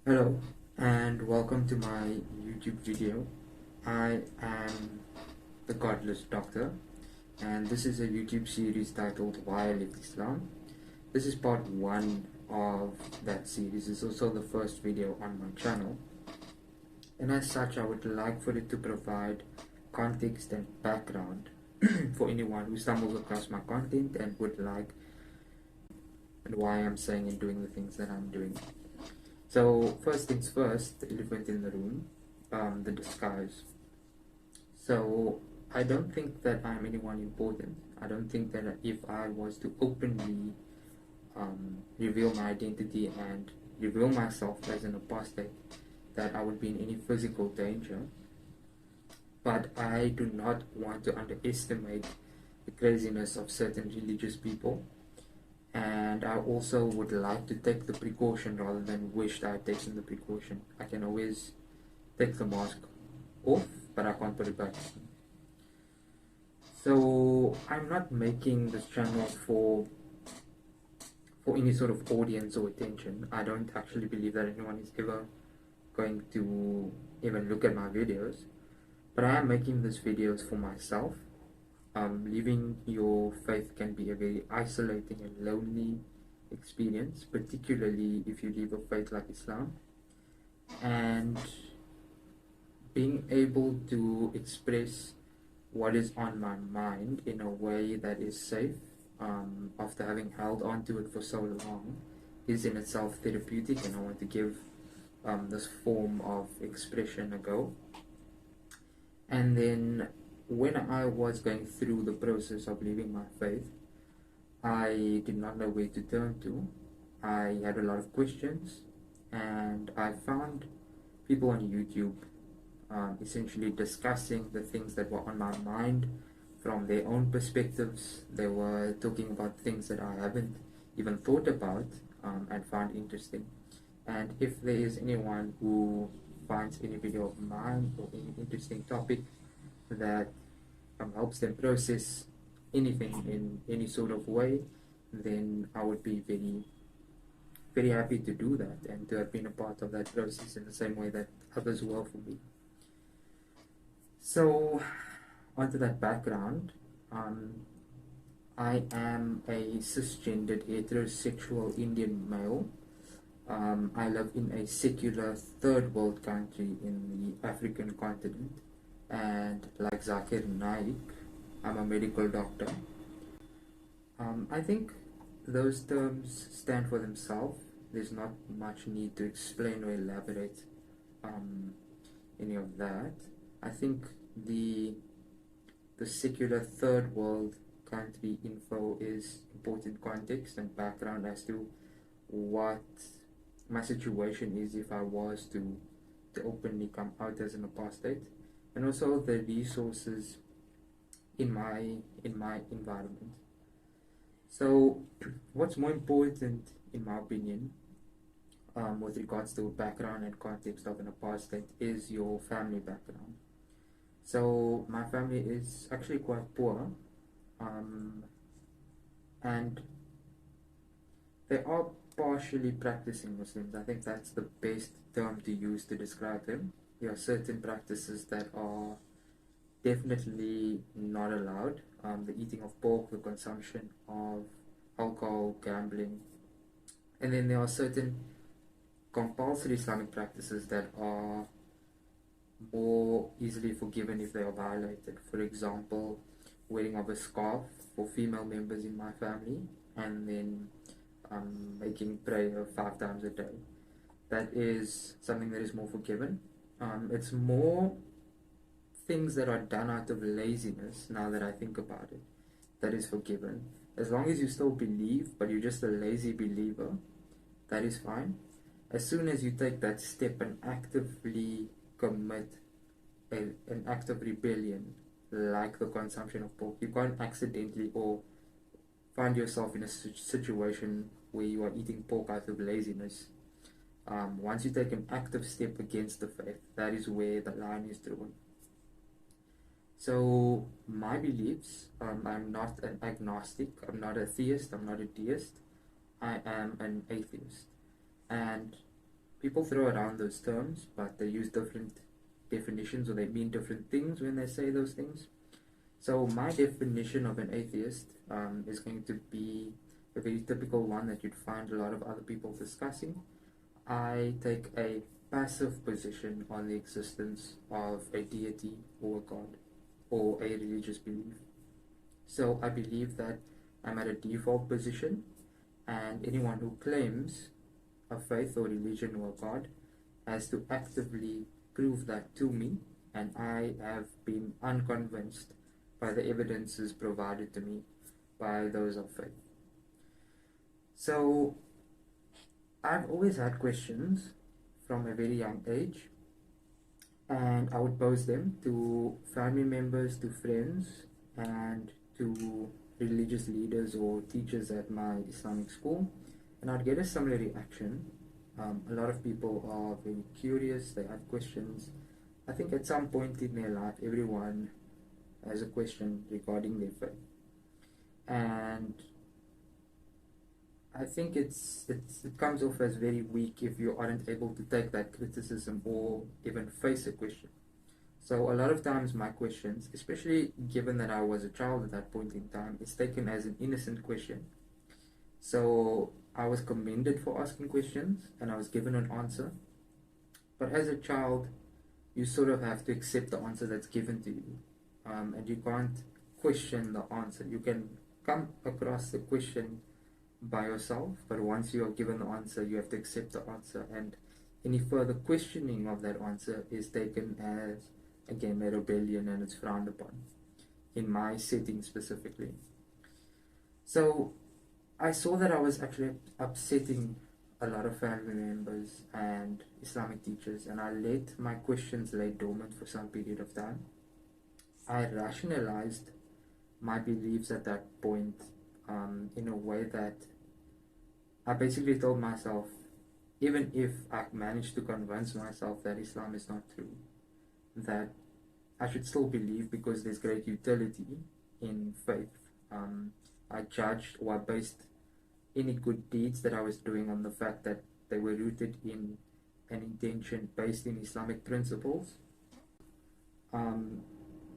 Hello and welcome to my YouTube video. I am the Godless Doctor, and this is a YouTube series titled Why I Left Islam. This is part one of that series. It's also the first video on my channel, and as such I would like for it to provide context and background for anyone who stumbles across my content and would like and why I'm saying and doing the things that I'm doing. So first things first, the elephant in the room, the disguise. So I don't think that I'm anyone important. I don't think that if I was to openly reveal my identity and reveal myself as an apostate, that I would be in any physical danger. But I do not want to underestimate the craziness of certain religious people, and I also would like to take the precaution rather than wish that I had taken the precaution. I can always take the mask off, but I can't put it back. So I'm not making this channel for any sort of audience or attention. I don't actually believe that anyone is ever going to even look at my videos, but I am making these videos for myself. Living your faith can be a very isolating and lonely experience, particularly if you live a faith like Islam. And being able to express what is on my mind in a way that is safe, after having held on to it for so long, is in itself therapeutic, and I want to give this form of expression a go. And then when I was going through the process of leaving my faith, I did not know where to turn to. I had a lot of questions, and I found people on YouTube essentially discussing the things that were on my mind from their own perspectives. They were talking about things that I haven't even thought about and found interesting. And if there is anyone who finds any video of mine or any interesting topic that helps them process anything in any sort of way, then I would be very, very happy to do that and to have been a part of that process in the same way that others were for me. So, onto that background, I am a cisgendered heterosexual Indian male. I live in a secular third world country in the African continent, and like Zakir Naik, I'm a medical doctor. I think those terms stand for themselves. There's not much need to explain or elaborate any of that. I think the secular third world country info is important context and background as to what my situation is if I was to openly come out as an apostate, and also the resources in my environment. So what's more important in my opinion, with regards to background and context of an apostate, is your family background. So my family is actually quite poor, and they are partially practicing Muslims. I think that's the best term to use to describe them. There are certain practices that are definitely not allowed. The eating of pork, the consumption of alcohol, gambling. And then there are certain compulsory Islamic practices that are more easily forgiven if they are violated. For example, wearing of a scarf for female members in my family, and then making prayer 5 times a day. That is something that is more forgiven. It's more things that are done out of laziness, now that I think about it, that is forgiven. As long as you still believe, but you're just a lazy believer, that is fine. As soon as you take that step and actively commit an act of rebellion, like the consumption of pork, you can't accidentally or find yourself in a situation where you are eating pork out of laziness. Once you take an active step against the faith, that is where the line is drawn. So my beliefs, I'm not an agnostic, I'm not a theist, I'm not a deist, I am an atheist. And people throw around those terms, but they use different definitions, or they mean different things when they say those things. So my definition of an atheist is going to be a very typical one that you'd find a lot of other people discussing. I take a passive position on the existence of a deity or a god or a religious belief. So I believe that I'm at a default position, and anyone who claims a faith or religion or God has to actively prove that to me, and I have been unconvinced by the evidences provided to me by those of faith. So I've always had questions from a very young age, and I would pose them to family members, to friends, and to religious leaders or teachers at my Islamic school, and I'd get a similar reaction. A lot of people are very curious, they have questions. I think at some point in their life, everyone has a question regarding their faith. And I think it comes off as very weak if you aren't able to take that criticism or even face a question. So a lot of times my questions, especially given that I was a child at that point in time, is taken as an innocent question. So I was commended for asking questions and I was given an answer. But as a child, you sort of have to accept the answer that's given to you. And you can't question the answer. You can come across the question by yourself, but once you are given the answer, you have to accept the answer. And any further questioning of that answer is taken as, again, a rebellion, and it's frowned upon, in my setting specifically. So I saw that I was actually upsetting a lot of family members and Islamic teachers, and I let my questions lay dormant for some period of time. I rationalized my beliefs at that point in a way that I basically told myself, even if I managed to convince myself that Islam is not true, that I should still believe because there's great utility in faith. I judged or I based any good deeds that I was doing on the fact that they were rooted in an intention based in Islamic principles.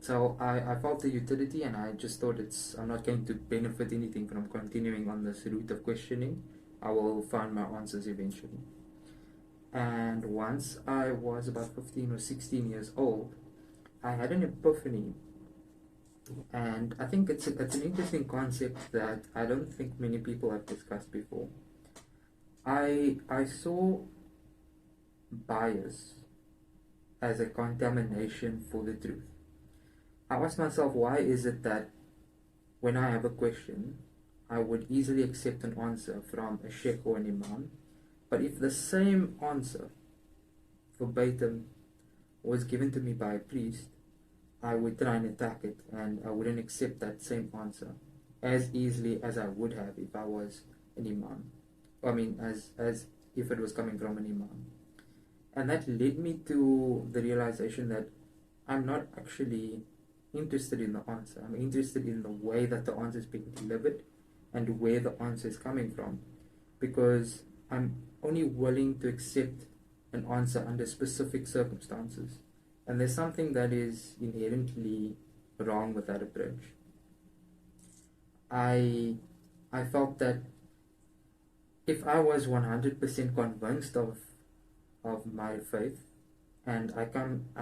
So I felt the utility, and I just thought I'm not going to benefit anything from continuing on this route of questioning. I will find my answers eventually. And once I was about 15 or 16 years old, I had an epiphany. And I think it's an interesting concept that I don't think many people have discussed before. I saw bias as a contamination for the truth. I asked myself, why is it that when I have a question, I would easily accept an answer from a sheikh or an imam, but if the same answer, verbatim, was given to me by a priest, I would try and attack it, and I wouldn't accept that same answer as easily as I would have if I was an imam. I mean, as if it was coming from an imam. And that led me to the realization that I'm not actually interested in the answer. I'm interested in the way that the answer is being delivered and where the answer is coming from, because I'm only willing to accept an answer under specific circumstances. And there's something that is inherently wrong with that approach. I felt that if I was 100% convinced of my faith, and I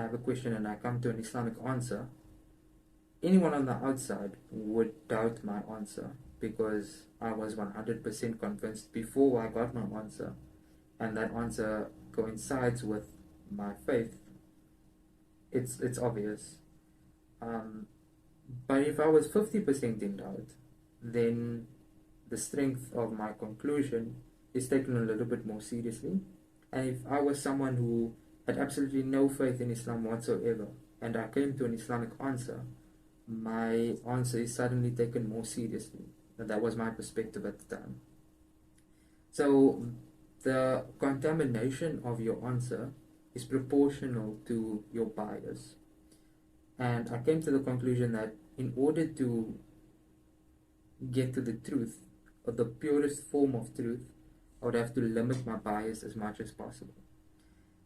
have a question and I come to an Islamic answer, anyone on the outside would doubt my answer because I was 100% convinced before I got my answer, and that answer coincides with my faith. It's obvious. But if I was 50% in doubt, then the strength of my conclusion is taken a little bit more seriously. And if I was someone who had absolutely no faith in Islam whatsoever, and I came to an Islamic answer, my answer is suddenly taken more seriously. And that was my perspective at the time. So the contamination of your answer is proportional to your bias. And I came to the conclusion that in order to get to the truth, or the purest form of truth, I would have to limit my bias as much as possible.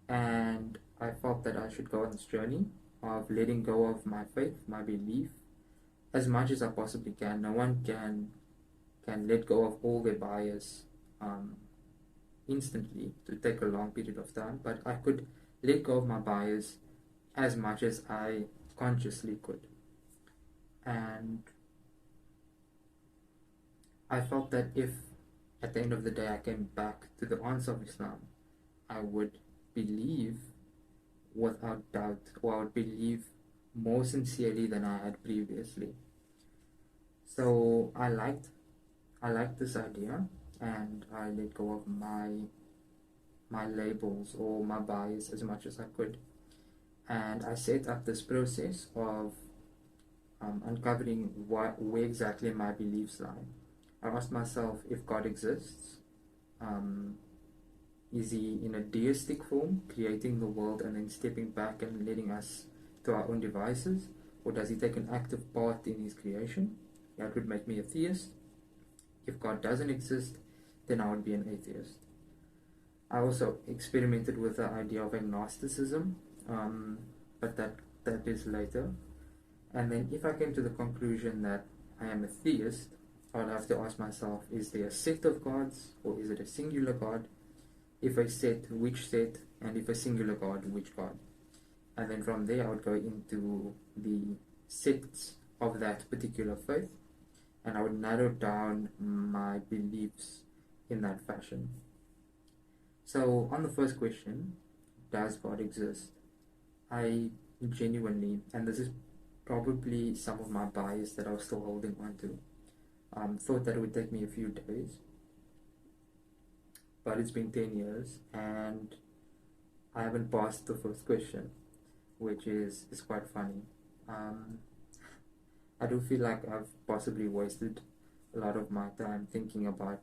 and I felt that I should go on this journey of letting go of my faith, my belief, as much as I possibly can. No one can let go of all their bias um, instantly to take a long period of time, but I could let go of my bias as much as I consciously could. And I felt that if at the end of the day I came back to the answer of Islam, I would believe without doubt, or I would believe more sincerely than I had previously. So I liked this idea, and I let go of my labels or my bias as much as I could. And I set up this process of uncovering where exactly my beliefs lie. I asked myself if God exists. Um, is he in a deistic form, creating the world and then stepping back and letting us to our own devices? Or does he take an active part in his creation? That would make me a theist. If God doesn't exist, then I would be an atheist. I also experimented with the idea of agnosticism, but that is later. And then if I came to the conclusion that I am a theist, I would have to ask myself, is there a set of gods or is it a singular God? If a set, which set? And if a singular God, which God? And then from there I would go into the sects of that particular faith, and I would narrow down my beliefs in that fashion. So on the first question, does God exist? I genuinely, and this is probably some of my bias that I was still holding on to, thought that it would take me a few days, but it's been 10 years and I haven't passed the first question, which is quite funny. I do feel like I've possibly wasted a lot of my time thinking about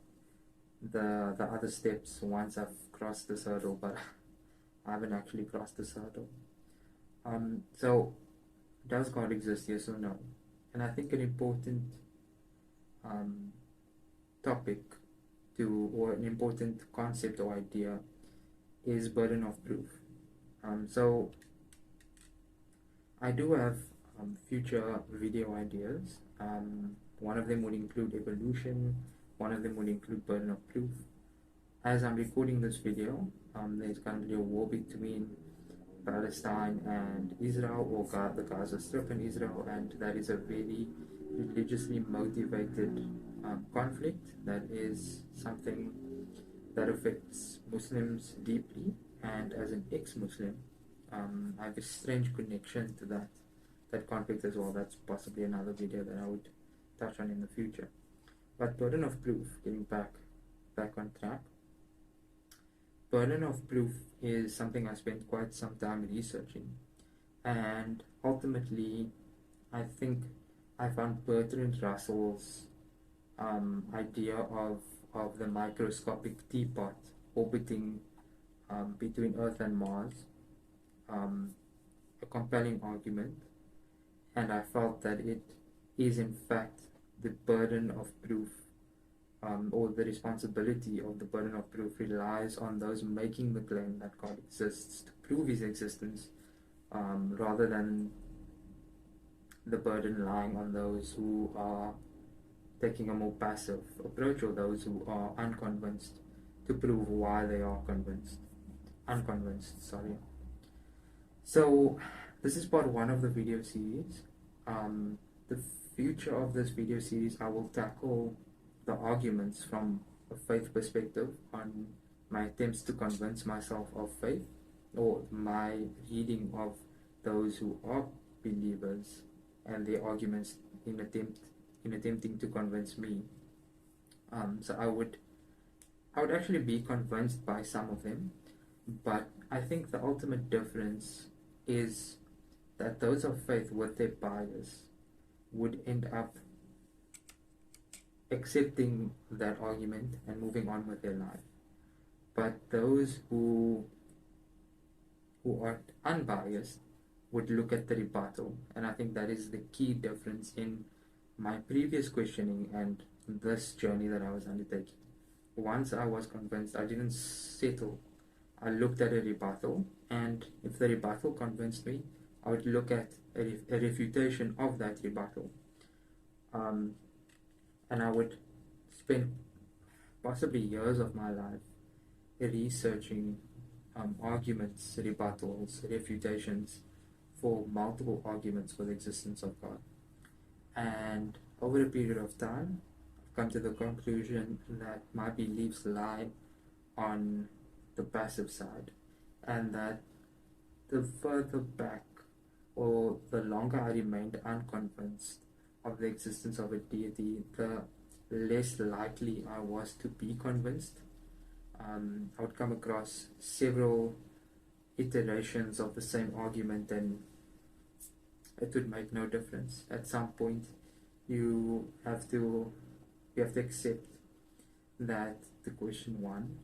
the other steps once I've crossed this hurdle, but I haven't actually crossed this hurdle. So, does God exist, yes or no? And I think an important um, topic or an important concept or idea is burden of proof. So I do have future video ideas. One of them would include evolution, one of them would include burden of proof. As I'm recording this video, there's currently a war between Palestine and Israel, or the Gaza Strip and Israel, and that is a very religiously motivated conflict. That is something that affects Muslims deeply, and as an ex-Muslim, I have a strange connection to that conflict as well. That's possibly another video that I would touch on in the future. But burden of proof, getting back on track. Burden of proof is something I spent quite some time researching, and ultimately, I think I found Bertrand Russell's idea of the microscopic teapot orbiting between Earth and Mars a compelling argument, and I felt that it is in fact the burden of proof, or the responsibility of the burden of proof relies on those making the claim that God exists to prove his existence, rather than the burden lying on those who are taking a more passive approach, or those who are unconvinced to prove why they are unconvinced. Sorry. So this is part one of the video series. The future of this video series, I will tackle the arguments from a faith perspective on my attempts to convince myself of faith, or my reading of those who are believers and their arguments in attempting to convince me. So I would actually be convinced by some of them, but I think the ultimate difference is that those of faith with their bias would end up accepting that argument and moving on with their life. But those who are unbiased would look at the rebuttal, and I think that is the key difference in my previous questioning and this journey that I was undertaking. Once I was convinced, I didn't settle. I looked at a rebuttal, and if the rebuttal convinced me, I would look at a refutation of that rebuttal. And I would spend possibly years of my life researching arguments, rebuttals, refutations for multiple arguments for the existence of God. And over a period of time, I've come to the conclusion that my beliefs lie on the passive side, and that the further back or the longer I remained unconvinced of the existence of a deity, the less likely I was to be convinced. I would come across several iterations of the same argument, and it would make no difference. At some point, you have to accept that the question one,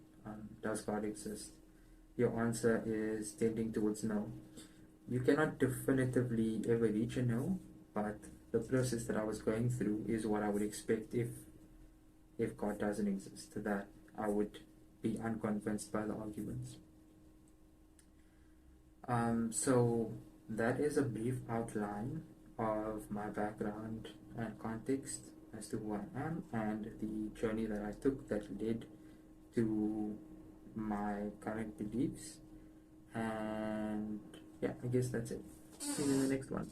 does God exist? Your answer is tending towards no. You cannot definitively ever reach a no, but the process that I was going through is what I would expect if God doesn't exist, that I would be unconvinced by the arguments. So that is a brief outline of my background and context as to who I am and the journey that I took that led to my current beliefs. And yeah, I guess that's it. See you in the next one.